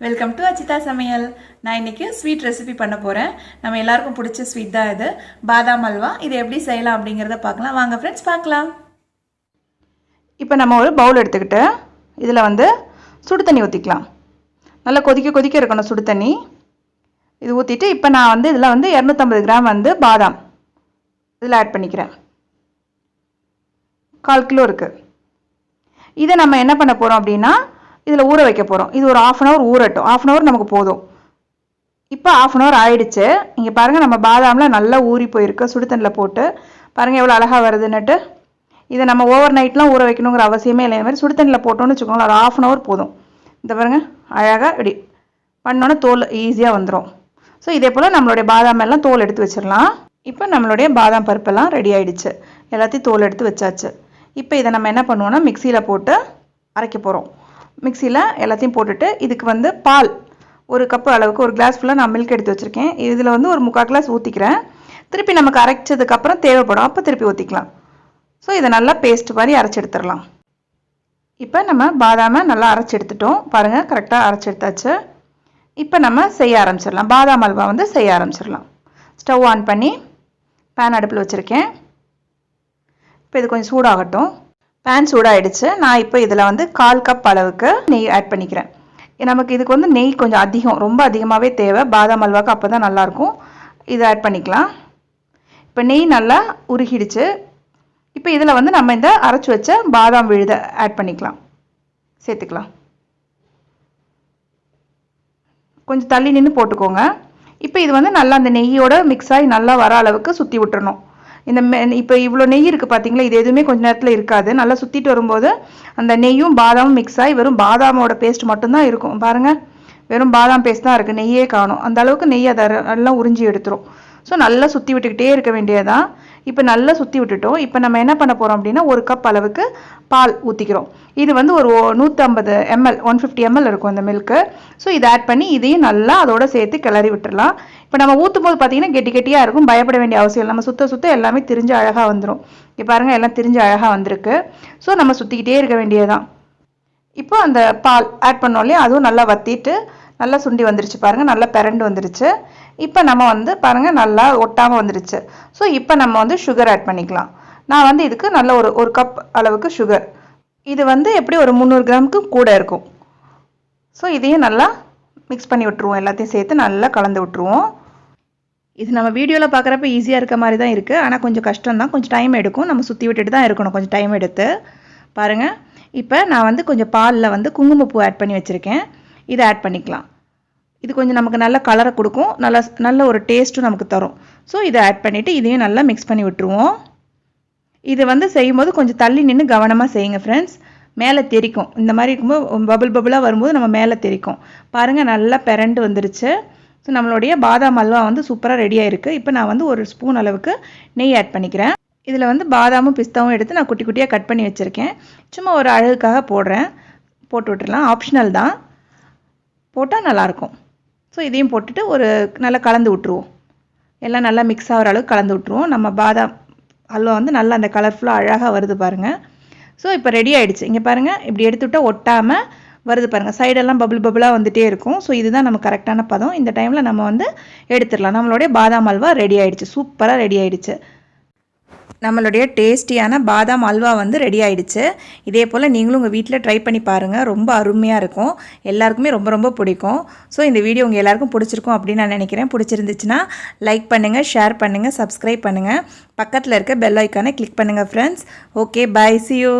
Welcome to Ajitha சமையல். நான் இன்றைக்கி ஸ்வீட் ரெசிபி பண்ண போகிறேன். நம்ம எல்லாருக்கும் பிடிச்ச ஸ்வீட் தான் இது, பாதாம் அல்வா. இது எப்படி செய்யலாம் அப்படிங்கிறத பார்க்கலாம். வாங்க ஃப்ரெண்ட்ஸ் பார்க்கலாம். இப்போ நம்ம ஒரு பவுல் எடுத்துக்கிட்டு இதில் சுடு தண்ணி ஊற்றிக்கலாம். நல்லா கொதிக்க இருக்கணும் சுடு தண்ணி. இது ஊற்றிட்டு இப்போ நான் இதில் 250 கிராம் பாதாம் இதில் ஆட் பண்ணிக்கிறேன். 1/4 கிலோ இருக்குது. இதை நம்ம என்ன பண்ண போகிறோம் அப்படின்னா இதில் ஊற வைக்க போகிறோம். இது ஒரு 1/2 hour ஊறட்டும். 1/2 hour நமக்கு போதும். இப்போ 1/2 hour ஆயிடுச்சு. இங்கே பாருங்கள், நம்ம பாதாமில் நல்லா ஊறி போயிருக்கு. சுடு தண்ணியில் போட்டு பாருங்கள் எவ்வளோ அழகாக வருதுன்னுட்டு. இதை நம்ம ஓவர் நைட்லாம் ஊற வைக்கணுங்கிற அவசியமே இல்லை. இந்த மாதிரி சுடு தண்ணியில் போட்டோன்னு வச்சுக்கோங்களேன், ஒரு 1/2 hour போதும். இந்த பாருங்கள் அழகாக இப்படி பண்ணோன்னே தோல் ஈஸியாக வந்துடும். ஸோ இதே போல் நம்மளுடைய பாதாம் எல்லாம் தோல் எடுத்து வச்சிடலாம். இப்போ நம்மளுடைய பாதாம் பருப்பெல்லாம் ரெடி ஆகிடுச்சு. எல்லாத்தையும் தோல் எடுத்து வச்சாச்சு. இப்போ இதை நம்ம என்ன பண்ணுவோன்னா மிக்சியில் போட்டு அரைக்க போகிறோம். மிக்சியில் எல்லாத்தையும் போட்டுட்டு இதுக்கு பால் 1 கப்பு அளவுக்கு, 1 கிளாஸ் ஃபுல்லாக நான் மில்க் எடுத்து வச்சுருக்கேன். இதில் ஒரு 3/4 கிளாஸ் ஊற்றிக்கிறேன். திருப்பி நமக்கு அரைச்சதுக்கப்புறம் தேவைப்படும், அப்போ திருப்பி ஊற்றிக்கலாம். ஸோ இதை நல்லா பேஸ்ட் மாதிரி அரைச்சி எடுத்துடலாம். இப்போ நம்ம பாதாமை நல்லா அரைச்சி எடுத்துட்டோம். பாருங்கள், கரெக்டாக அரைச்சி எடுத்தாச்சு. இப்போ நம்ம செய்ய ஆரம்பிச்சிடலாம். பாதாம் அல்வா செய்ய ஆரம்பிச்சிடலாம். ஸ்டவ் ஆன் பண்ணி பேன் அடுப்பில் வச்சுருக்கேன். இப்போ இது கொஞ்சம் சூடாகட்டும். பேன் சூடாகிடுச்சு. நான் இப்போ இதில் 1/4 கப் அளவுக்கு நெய் ஆட் பண்ணிக்கிறேன். நமக்கு இதுக்கு நெய் கொஞ்சம் அதிகம், ரொம்ப அதிகமாகவே தேவை பாதாம் அல்வாவுக்கு, அப்போ தான் நல்லாயிருக்கும். இதை ஆட் பண்ணிக்கலாம். இப்போ நெய் நல்லா உருகிடுச்சு. இப்போ இதில் நம்ம இந்த அரைச்சி வச்ச பாதாம் விழுதை ஆட் பண்ணிக்கலாம், சேர்த்துக்கலாம். கொஞ்சம் தள்ளி நின்று போட்டுக்கோங்க. இப்போ இது நல்லா அந்த நெய்யோட மிக்ஸ் ஆகி நல்லா வர அளவுக்கு சுற்றி விட்டுறணும். இப்போ இவ்வளோ நெய் இருக்குது பார்த்தீங்களா, இது எதுவுமே கொஞ்ச நேரத்தில் இருக்காது. நல்லா சுற்றிட்டு வரும்போது அந்த நெய்யும் பாதாமும் மிக்ஸ் ஆகி வெறும் பாதாமோட பேஸ்ட் மட்டும்தான் இருக்கும். பாருங்கள், வெறும் பாதாம் பேஸ்ட் தான் இருக்குது, நெய்யே காணும். அந்த அளவுக்கு நெய் அதை எல்லாம் உறிஞ்சி எடுத்துரும். ஸோ நல்லா சுற்றி விட்டுக்கிட்டே இருக்க வேண்டியதான். இப்போ நல்லா சுற்றி விட்டுட்டோம். இப்போ நம்ம என்ன பண்ண போகிறோம் அப்படின்னா 1 கப் அளவுக்கு பால் ஊற்றிக்கிறோம். இது ஒரு 150 ml 150 ml இருக்கும் இந்த மில்க்கு. ஸோ இதை ஆட் பண்ணி இதையும் நல்லா அதோட சேர்த்து கிளறி விட்டுடலாம். இப்போ நம்ம ஊற்றும் போது பார்த்தீங்கன்னா கெட்டியாக இருக்கும், பயப்பட வேண்டிய அவசியம் இல்லை. நம்ம சுத்த எல்லாமே திரிஞ்சு அழகாக வந்துடும். இப்போ பாருங்கள், எல்லாம் திரிஞ்சு அழகாக வந்திருக்கு. ஸோ நம்ம சுற்றிக்கிட்டே இருக்க வேண்டியதுதான். இப்போ அந்த பால் ஆட் பண்ணோம் இல்லையா, அதுவும் நல்லா வற்றிட்டு நல்லா சுண்டி வந்துருச்சு. பாருங்கள், நல்லா பிறண்டு வந்துருச்சு. இப்போ நம்ம பாருங்கள் நல்லா ஒட்டாமல் வந்துருச்சு. ஸோ இப்போ நம்ம சுகர் ஆட் பண்ணிக்கலாம். நான் இதுக்கு நல்ல ஒரு கப் அளவுக்கு சுகர். இது எப்படி ஒரு 300 கிராமுக்கு கூட இருக்கும். ஸோ இதையும் நல்லா மிக்ஸ் பண்ணி விட்டுருவோம். எல்லாத்தையும் சேர்த்து நல்லா கலந்து விட்டுருவோம். இது நம்ம வீடியோவில் பார்க்குறப்ப ஈஸியாக இருக்க மாதிரி தான் இருக்குது, ஆனால் கொஞ்சம் கஷ்டம் தான், கொஞ்சம் டைம் எடுக்கும். நம்ம சுற்றி விட்டுட்டு தான் இருக்கணும், கொஞ்சம் டைம் எடுத்து. பாருங்கள், இப்போ நான் கொஞ்சம் பாலில் குங்குமப்பூ ஆட் பண்ணி வச்சுருக்கேன். இதை ஆட் பண்ணிக்கலாம். இது கொஞ்சம் நமக்கு நல்ல கலரை கொடுக்கும், நல்ல ஒரு டேஸ்ட்டும் நமக்கு தரும். ஸோ இதை ஆட் பண்ணிவிட்டு இதையும் நல்லா மிக்ஸ் பண்ணி விட்டுருவோம். இது செய்யும்போது கொஞ்சம் தள்ளி நின்று கவனமாக செய்யுங்க ஃப்ரெண்ட்ஸ். மேலே தெரிக்கும். இந்த மாதிரி இருக்கும்போது பபுளாக வரும்போது நம்ம மேலே தெரிக்கும். பாருங்கள், நல்லா பிறண்டு வந்துருச்சு. ஸோ நம்மளுடைய பாதாம் அல்வா சூப்பராக ரெடியாக இருக்குது. இப்போ நான் 1 ஸ்பூன் அளவுக்கு நெய் ஆட் பண்ணிக்கிறேன். இதில் பாதாமும் பிஸ்தாவும் எடுத்து நான் குட்டி குட்டியாக கட் பண்ணி வச்சுருக்கேன். சும்மா ஒரு அழகுக்காக போட்டு விட்டுடலாம், ஆப்ஷனல் தான், போட்டால் நல்லாயிருக்கும். ஸோ இதையும் போட்டுட்டு நல்லா கலந்து விட்ருவோம். எல்லாம் நல்லா மிக்ஸ் ஆகிற அளவுக்கு கலந்து விட்ருவோம். நம்ம பாதாம் அல்வா நல்லா அந்த கலர்ஃபுல்லாக அழகாக வருது பாருங்கள். ஸோ இப்போ ரெடி ஆகிடுச்சு. இங்கே பாருங்கள், இப்படி எடுத்துவிட்டால் ஒட்டாமல் வருது பாருங்கள். சைடெல்லாம் பபுளாக வந்துகிட்டே இருக்கும். ஸோ இதுதான் நம்ம கரெக்டான பதம். இந்த டைமில் நம்ம எடுத்துடலாம். நம்மளுடைய பாதாம் அல்வா ரெடி ஆகிடுச்சு, சூப்பராக ரெடி ஆகிடுச்சு. நம்மளுடைய டேஸ்டியான பாதாம் அல்வா ரெடி ஆகிடுச்சு. இதே போல் நீங்களும் உங்கள் வீட்டில் ட்ரை பண்ணி பாருங்கள். ரொம்ப அருமையாக இருக்கும், எல்லாருக்குமே ரொம்ப ரொம்ப பிடிக்கும். ஸோ இந்த வீடியோ உங்கள் எல்லாருக்கும் பிடிச்சிருக்கும் அப்படின்னு நான் நினைக்கிறேன். பிடிச்சிருந்துச்சுன்னா லைக் பண்ணுங்கள், ஷேர் பண்ணுங்கள், சப்ஸ்கிரைப் பண்ணுங்கள். பக்கத்தில் இருக்க பெல் ஐக்கானை கிளிக் பண்ணுங்கள் friends. Okay, bye, see you.